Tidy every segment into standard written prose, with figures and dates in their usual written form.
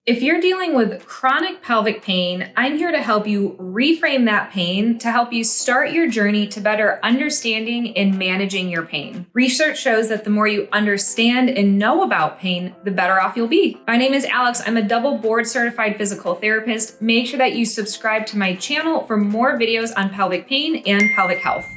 If you're dealing with chronic pelvic pain, I'm here to help you reframe that pain to help you start your journey to better understanding and managing your pain. Research shows that the more you understand and know about pain, the better off you'll be. My name is Alex. I'm a double board certified physical therapist. Make sure that you subscribe to my channel for more videos on pelvic pain and pelvic health.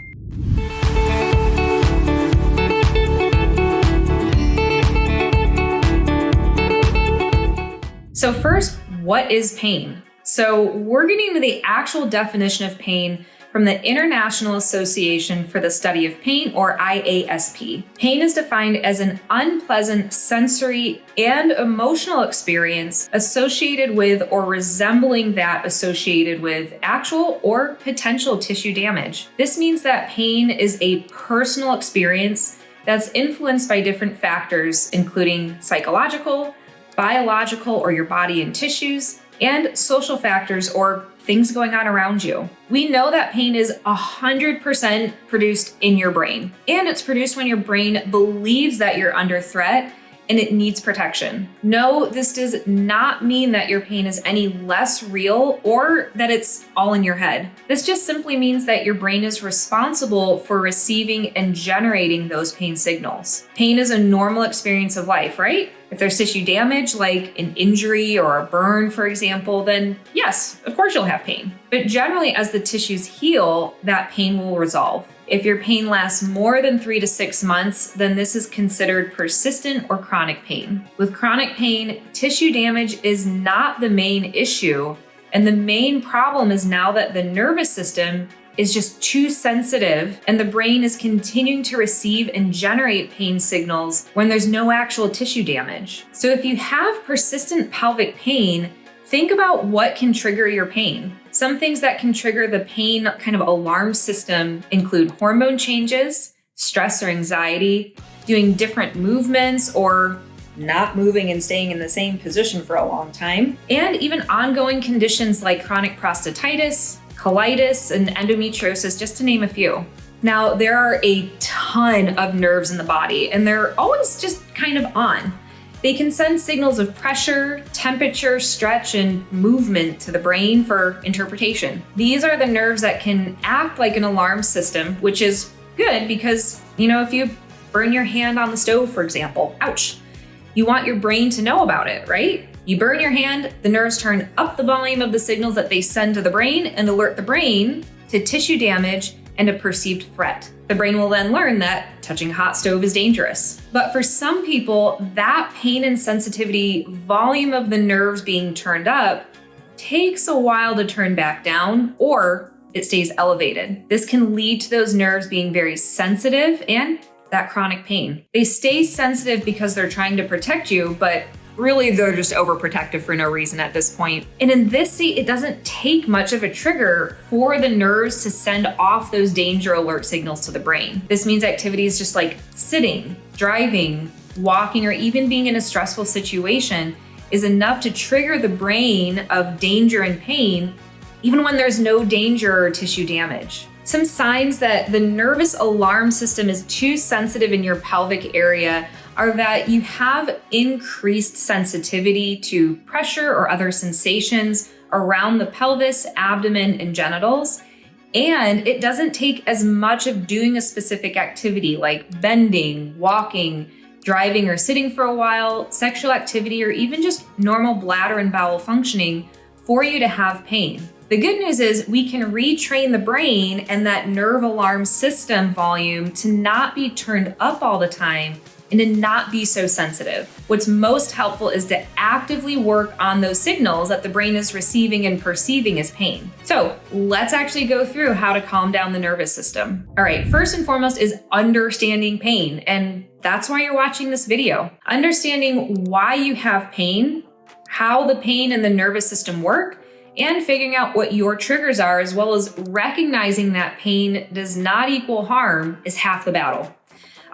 So first, what is pain? So we're getting into the actual definition of pain from the International Association for the Study of Pain, or IASP. Pain is defined as an unpleasant sensory and emotional experience associated with or resembling that associated with actual or potential tissue damage. This means that pain is a personal experience that's influenced by different factors, including psychological, biological or your body and tissues, and social factors or things going on around you. We know that pain is 100% produced in your brain, and it's produced when your brain believes that you're under threat and it needs protection. No, this does not mean that your pain is any less real or that it's all in your head. This just simply means that your brain is responsible for receiving and generating those pain signals. Pain is a normal experience of life, right? If there's tissue damage, like an injury or a burn, for example, then yes, of course you'll have pain. But generally, as the tissues heal, that pain will resolve. If your pain lasts more than 3 to 6 months, then this is considered persistent or chronic pain. With chronic pain, tissue damage is not the main issue, and the main problem is now that the nervous system is just too sensitive and the brain is continuing to receive and generate pain signals when there's no actual tissue damage. So if you have persistent pelvic pain, think about what can trigger your pain. Some things that can trigger the pain kind of alarm system include hormone changes, stress or anxiety, doing different movements or not moving and staying in the same position for a long time, and even ongoing conditions like chronic prostatitis, colitis, and endometriosis, just to name a few. Now, there are a ton of nerves in the body, and they're always just kind of on. They can send signals of pressure, temperature, stretch, and movement to the brain for interpretation. These are the nerves that can act like an alarm system, which is good because, if you burn your hand on the stove, for example, ouch, you want your brain to know about it, right? You burn your hand, the nerves turn up the volume of the signals that they send to the brain and alert the brain to tissue damage and a perceived threat. The brain will then learn that touching a hot stove is dangerous. But for some people, that pain and sensitivity volume of the nerves being turned up takes a while to turn back down, or it stays elevated. This can lead to those nerves being very sensitive and that chronic pain. They stay sensitive because they're trying to protect you, but really, they're just overprotective for no reason at this point. And in this state, it doesn't take much of a trigger for the nerves to send off those danger alert signals to the brain. This means activities just like sitting, driving, walking, or even being in a stressful situation is enough to trigger the brain of danger and pain, even when there's no danger or tissue damage. Some signs that the nervous alarm system is too sensitive in your pelvic area are that you have increased sensitivity to pressure or other sensations around the pelvis, abdomen, and genitals. And it doesn't take as much of doing a specific activity like bending, walking, driving, or sitting for a while, sexual activity, or even just normal bladder and bowel functioning for you to have pain. The good news is we can retrain the brain and that nerve alarm system volume to not be turned up all the time and to not be so sensitive. What's most helpful is to actively work on those signals that the brain is receiving and perceiving as pain. So let's actually go through how to calm down the nervous system. All right, first and foremost is understanding pain, and that's why you're watching this video. Understanding why you have pain, how the pain and the nervous system work, and figuring out what your triggers are, as well as recognizing that pain does not equal harm is half the battle.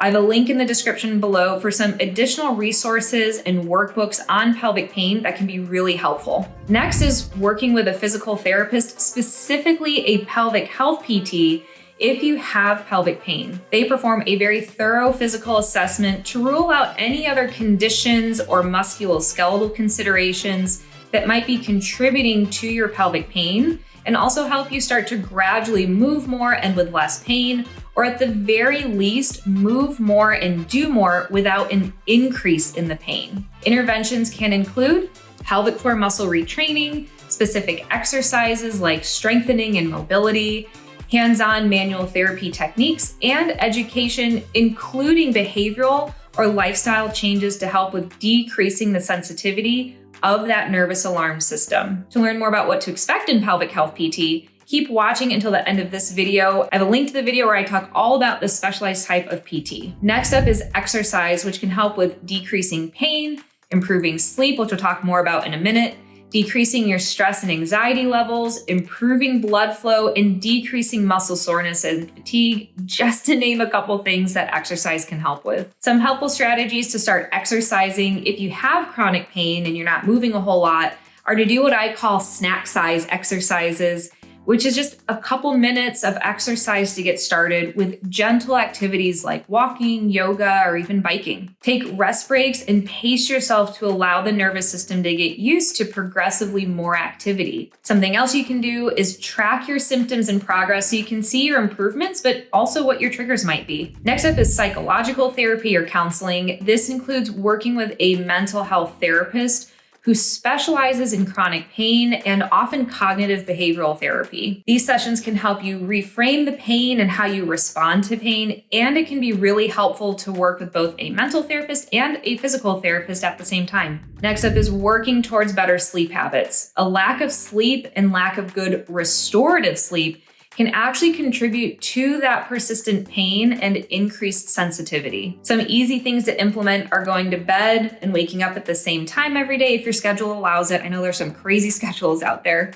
I have a link in the description below for some additional resources and workbooks on pelvic pain that can be really helpful. Next is working with a physical therapist, specifically a pelvic health PT, if you have pelvic pain. They perform a very thorough physical assessment to rule out any other conditions or musculoskeletal considerations that might be contributing to your pelvic pain, and also help you start to gradually move more and with less pain, or at the very least, move more and do more without an increase in the pain. Interventions can include pelvic floor muscle retraining, specific exercises like strengthening and mobility, hands-on manual therapy techniques, and education, including behavioral or lifestyle changes to help with decreasing the sensitivity of that nervous alarm system. To learn more about what to expect in pelvic health PT, keep watching until the end of this video. I have a link to the video where I talk all about this specialized type of PT. Next up is exercise, which can help with decreasing pain, improving sleep, which we'll talk more about in a minute, decreasing your stress and anxiety levels, improving blood flow, and decreasing muscle soreness and fatigue, just to name a couple things that exercise can help with. Some helpful strategies to start exercising if you have chronic pain and you're not moving a whole lot are to do what I call snack size exercises, which is just a couple minutes of exercise to get started with gentle activities like walking, yoga, or even biking. Take rest breaks and pace yourself to allow the nervous system to get used to progressively more activity. Something else you can do is track your symptoms and progress so you can see your improvements, but also what your triggers might be. Next up is psychological therapy or counseling. This includes working with a mental health therapist who specializes in chronic pain and often cognitive behavioral therapy. These sessions can help you reframe the pain and how you respond to pain, and it can be really helpful to work with both a mental therapist and a physical therapist at the same time. Next up is working towards better sleep habits. A lack of sleep and lack of good restorative sleep can actually contribute to that persistent pain and increased sensitivity. Some easy things to implement are going to bed and waking up at the same time every day if your schedule allows it. I know there's some crazy schedules out there.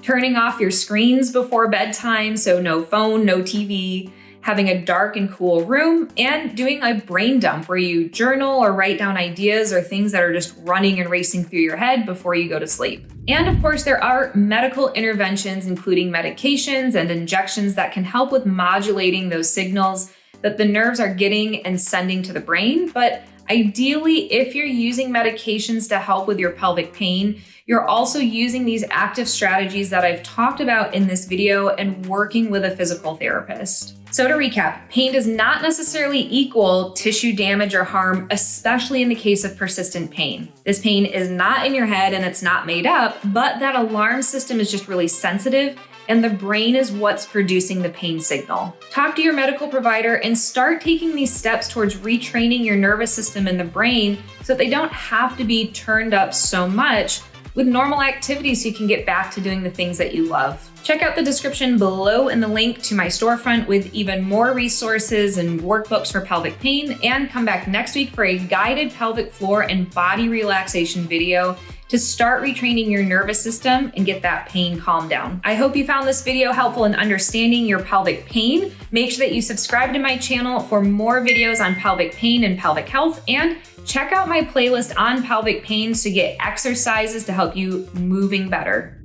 Turning off your screens before bedtime, so no phone, no TV, having a dark and cool room, and doing a brain dump where you journal or write down ideas or things that are just running and racing through your head before you go to sleep. And of course, there are medical interventions, including medications and injections that can help with modulating those signals that the nerves are getting and sending to the brain. But ideally, if you're using medications to help with your pelvic pain, you're also using these active strategies that I've talked about in this video and working with a physical therapist. So to recap, pain does not necessarily equal tissue damage or harm, especially in the case of persistent pain. This pain is not in your head and it's not made up, but that alarm system is just really sensitive and the brain is what's producing the pain signal. Talk to your medical provider and start taking these steps towards retraining your nervous system and the brain so that they don't have to be turned up so much with normal activities so you can get back to doing the things that you love. Check out the description below and the link to my storefront with even more resources and workbooks for pelvic pain, and come back next week for a guided pelvic floor and body relaxation video to start retraining your nervous system and get that pain calmed down. I hope you found this video helpful in understanding your pelvic pain. Make sure that you subscribe to my channel for more videos on pelvic pain and pelvic health, and check out my playlist on pelvic pain to get exercises to help you moving better.